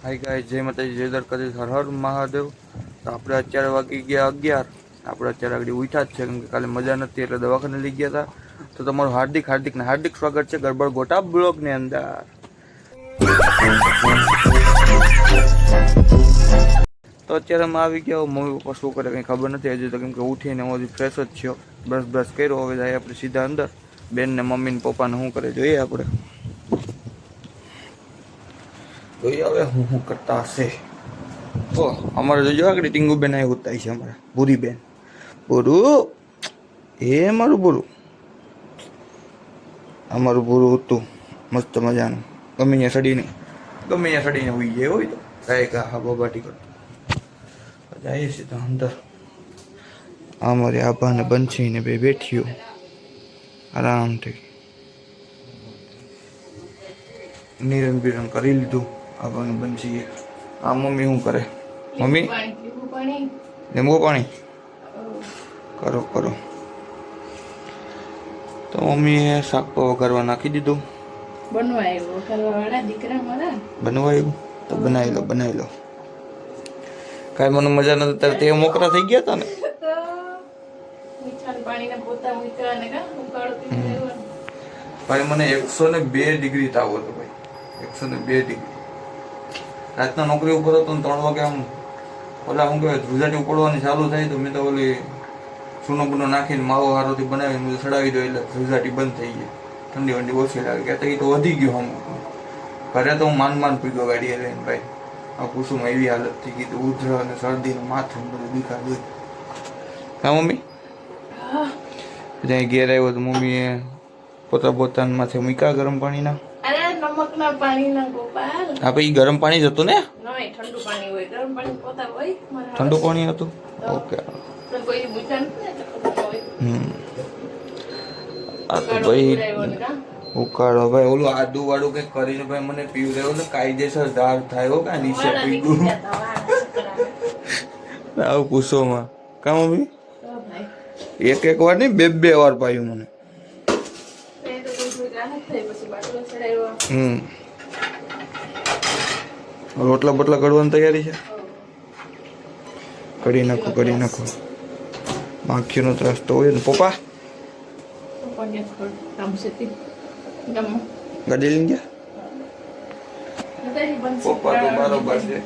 Hi guys, જય માતાજી, જય દ્વારકાધીશ, હર હર મહાદેવ. તો આપણે અત્યારે વાગી ગયા 11. આપણે અત્યારે આગળ ઉઠ્યા જ છે, કેમ કે કાલે મજા નથી એટલે દવાખાને લઈ ગયા હતા. તો તમારું હાર્દિક હાર્દિક ને હાર્દિક સ્વાગત છે ગરબડ ગોટા બ્લોગની અંદર. તો અત્યારે અમે આવી ગયા. મમ્મી પપ્પા શું કરે કંઈ ખબર નથી હજી તો, કેમ કે ઉઠીને હું હજી ફ્રેશ જ થયો, બ્રશ કર્યો. હવે જાય આપણે સીધા અંદર. બેન ને મમ્મી ને પપ્પાને શું કરે જોઈએ આપણે. જોઈએ હવે હું કરતા હશે. તો અમારે જોજો આગળ ટીંગુ બેન આવી ઉતારી છે, અમારે ભૂરી બેન. ભૂરું એ મારું ભૂરું, અમારું ભૂરું હતું મસ્ત મજાનું. ગમે ત્યાં સડીને હોઈ જાય હોય તો કાંઈ હા બાબાટી કરતો જઈએ સીધા અંદર. અમારે આભાને બંસીને બે બેઠ્યો આરામથી, નિરંગ બિરંગ કરી લીધું આભાને બંસીએ. આ મમ્મી શું કરે? મમ્મી લીંબુ પાણી કરો કરો. તો મમ્મીએ શાક વઘારવા નાખી દીધું. બનવા આવ્યું તો બનાવી લો. કાંઈ મને મજા નથી ત્યારે તે મોકરા થઈ ગયા હતા ને. ભાઈ મને 102 ડિગ્રી તાવ હતો ભાઈ, 102 ડિગ્રી. રાતના નોકરી ઉપર હતો ને 3 વાગે આમ ઓલા શું કહેવાય ધ્રુજાટી ઉપડવાની ચાલુ થાય તો મેં તો ઓલી સૂનો બૂનો નાખીને માવો હારોથી બનાવીને ચડાવી દો એટલે ધ્રુજાટી બંધ થઈ ગઈ. ઠંડી વંડી ઓછી લાગે કહેતા એ તો વધી ગયું. ઘરે તો હું માંડ પીગો ગાડીએ લઈને ભાઈ. આ કુસુમાં એવી હાલત થઈ ગઈ ઉધર અને શરદી ને માથું બધું દુખાય. હા મમ્મી જ્યાં ઘેર આવ્યો તો મમ્મીએ પોતાનામાંથી મૂક્યા ગરમ પાણીના. નમકના પાણીના ગોપાલ. હા ભાઈ ગરમ પાણી જ હતું ને? નહીં ઠંડુ પાણી હોય. ગરમ પાણી પોતા હોય. ઠંડુ પાણી હતું. ઓકે. કોઈ મૂક્યા નથી. આ તો ભાઈ ઉકાળો ભાઈ ઓલું આદુ વાળું કઈક કરીને ભાઈ મને પીવું રહ્યો ને કાયદેસર ધાર થાય હો. કા નીચે પીગું આવું પૂછોમાં કા મમ્મી એક વાર નહીં બે વાર પાયું મને. રોટલા બોટલા કડવાની તૈયારી છે. કરી નાખો. માખીનો ત્રાસ તો હોય ને. પપ્પા ગાડી લઈને ગયા. પપ્પા તો બરોબર છે.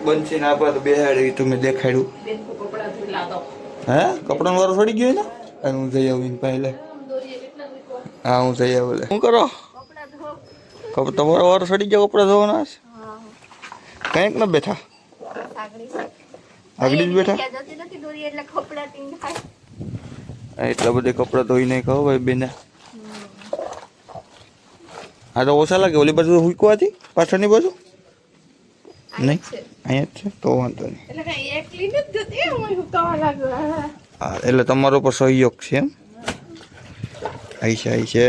બંસી ને આપા તો બેહાડી તમે દેખાડ્યું. હે કપડાનો વારો સડી ગયો ને. હું જઈ આવીને પહેલે. હા હું જઈ આવું. શું કરો? તમારો વારો સડી ગયો કપડા ધોવાના છે. કંઈક ન બેઠા આગળ જ બેઠા. એટલા બધા કપડા ધોઈ નહીં કહો ભાઈ બેને. હા તો ઓછા લાગે. ઓલી બાજુ હુકવા હતી પાછળની બાજુ નહીં અહીંયા જ છે તો વાંધો નહીં. હા એટલે તમારો પર સહયોગ છે એમ. આઈ છે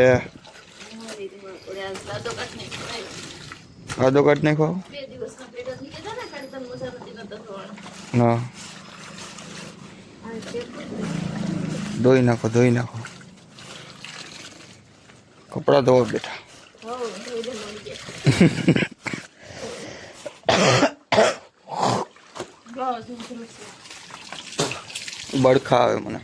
કાદો કાઢ નાખો. હા ધોઈ નાખો કપડા ધોવા બેઠા. બળખા આવે મને.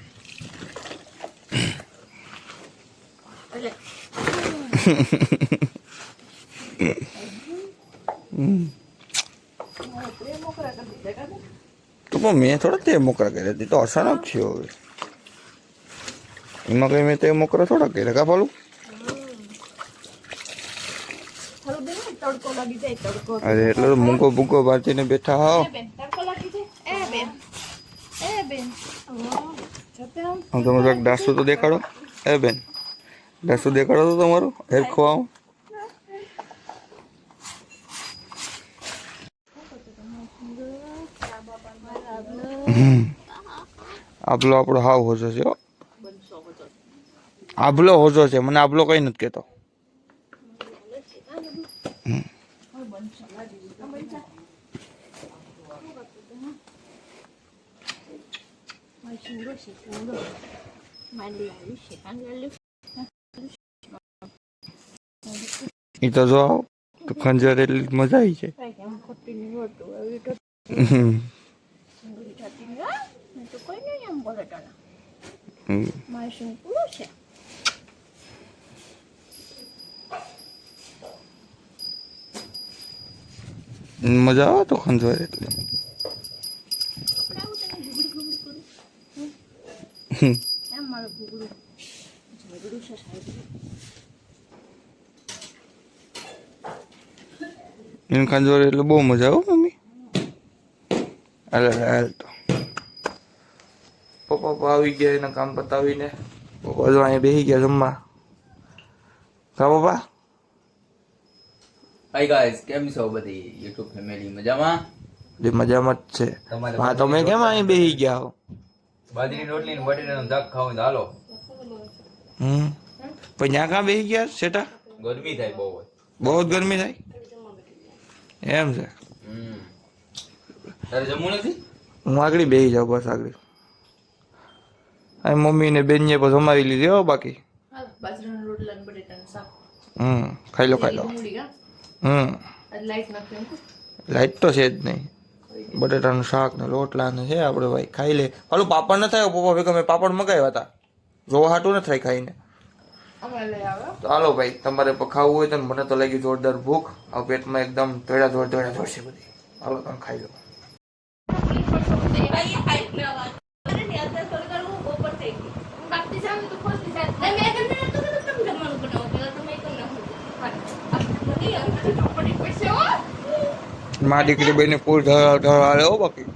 તો મેં થોડા તે મોકરા કર્યા હતી તો અચાનક થયો. હવે એમાં કઈ મેં તે મોકરા થોડા કર્યા કા પાલું. અરે એટલે તો મૂકો બાંધીને બેઠા હાવ. તમે કાંઈક ડાસું તો દેખાડો. એ બેન ડાસું દેખાડો તો તમારું હેર ખોવા. આબલો આપણો હાવ હોજો છે. આબલો હોજો છે. મને આબલો કઈ નથી કેતો. એ તો જો ખંજર એટલી મજા આવી છે. ખોટું હવે તો ઠાતી ના મેં તો કોઈ નહીં એમ બોલે તારા મારે શું પૂરો છે મજા આવે તો ખંજવાય એટલે કપડાં તને ઘૂગડી ઘૂગડી કરું એમ મારું ઘૂગડું ઝઘડું છે સાહેબ એને ખંજવાય એટલે બહુ મજા આવે મમ્મી હાલ તો પપ્પા આવી ગયા એના કામ પતાવીને પપ્પા જો અહીંયા બેસી ગયા જમવા કા પપ્પા હાય ગાઈસ કેમ છો બધી YouTube ફેમિલી મજામાં જે મજામાં જ છે હા તમે કેમ અહીં બેસી ગયા હો બાજરીની રોટલી ને બટેટાનું શાક ખાવું તો હાલો પણ ત્યાં કાં બેસી ગયા સેટા ગરમી થાય બહુ બહુ જ ગરમી થાય એમ છે તારે જમવું નથી હું આગળ બેસી જાઉં બસ આગળ અહીં મમ્મી ને બેન ને પછી જમાવી લીધી હો બાકી બાજરાના રોટલા અને બટેટાનું શાક ખાઈ લો લાઈટ નાખ્યું લાઈટ તો છે જ નહીં બટેટાનું શાક ને રોટલા ને છે આપણે ભાઈ ખાઈ લે હાલું પાપડ ન થાય પપ્પા ભેગા મેં પાપડ મગાવ્યા હતા જોવા હાટું ન થાય ખાઈને અમે લઈ આવ્યો તો હાલો ભાઈ તમારે ખાવું હોય તો મને તો લાગી જોરદાર ભૂખ આ પેટમાં એકદમ ધોળા છે બધી હાલો તમે ખાઈ લો માં દીકરી બેને ફૂલ ઢળાળે હો બાકી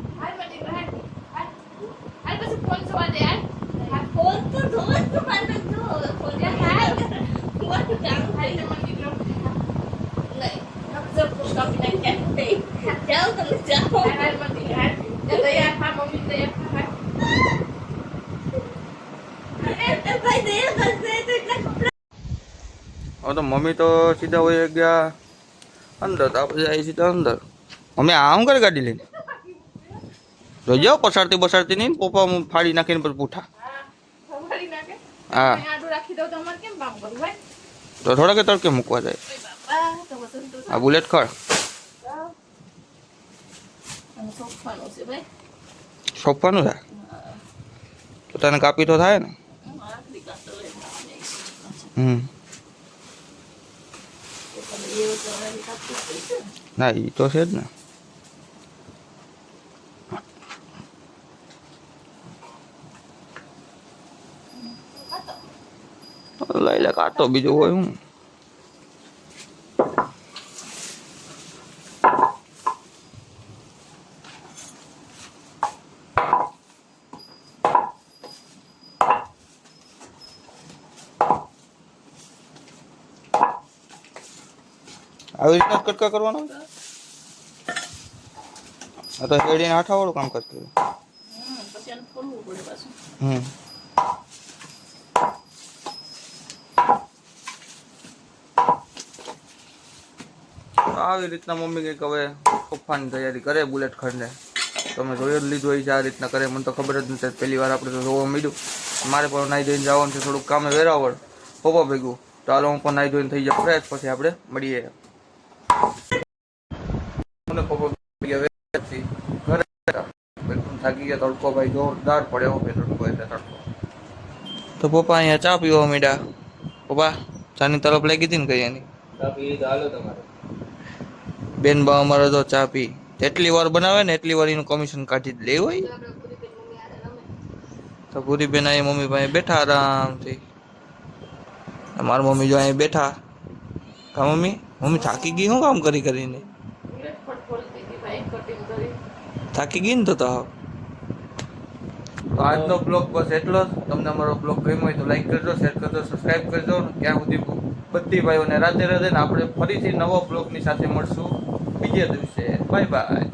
હવે તો મમ્મી તો સીધા હોય ગયા અંદર તો આપણે જાય સીધા અંદર મમ્મી આમ કરે ગાડી લઈને જોઈ જાઓ પસારતી નહીં પપ્પા ફાડી નાખીને પછી પૂઠા હા તો થોડા કે તડકે મૂકવા જાય આ બુલેટ ખડ સોંપવાનું છે તો તને કાપી તો થાય ને ના એ તો છે જ ને લઈ લે કાઢતો બીજું હોય હું આવી રીતના કટકા કરવાનો આ તો હેડીને હાથાવાળું કામ કરતું આવી રીતના મમ્મી કંઈક હવે સોફાની તૈયારી કરે બુલેટ ખંડને તમે જોઈ જ લીધું હોય છે આ રીતના કરે મને તો ખબર જ નથી પહેલી વાર આપણે તો જોવા મળ્યું મારે પણ નાહી ધોઈને જવાનું છે થોડુંક કામે વેરાવળ પપ્પા ભેગું તો હાલો હું પણ નાહી ધોઈને થઈ જાય ફ્રેશ પછી આપણે મળીએ થાકી ગયા તડકો ભાઈ જોરદાર પડે તડકો એટલે તડકો તો પપ્પા અહીંયા ચા પીવા માંડ્યા પપ્પા ચાની તરફ લાગી હતી ને કઈ એની બેન બા અમારે તો ચા પી જેટલી વાર બનાવે ને એટલી વાર એનું કમિશન કાઢી જ લે હોય તો પૂરી બેન અહીં મમ્મી પાસે બેઠા આરામથી મારી મમ્મી જો અહીં બેઠા કા મમ્મી થાકી ગઈ શું કામ કરીને થાકી ગઈ ને તો આજનો બ્લોગ બસ એટલો જ તમને અમારો બ્લોગ ગમ્યો હોય તો લાઈક કરજો શેર કરજો સબસ્ક્રાઈબ કરજો ત્યાં સુધી બધી ભાઈઓને રાધે રાધે ને આપણે ફરીથી નવો બ્લોગની સાથે મળશું બીજે દિવસે બાય બાય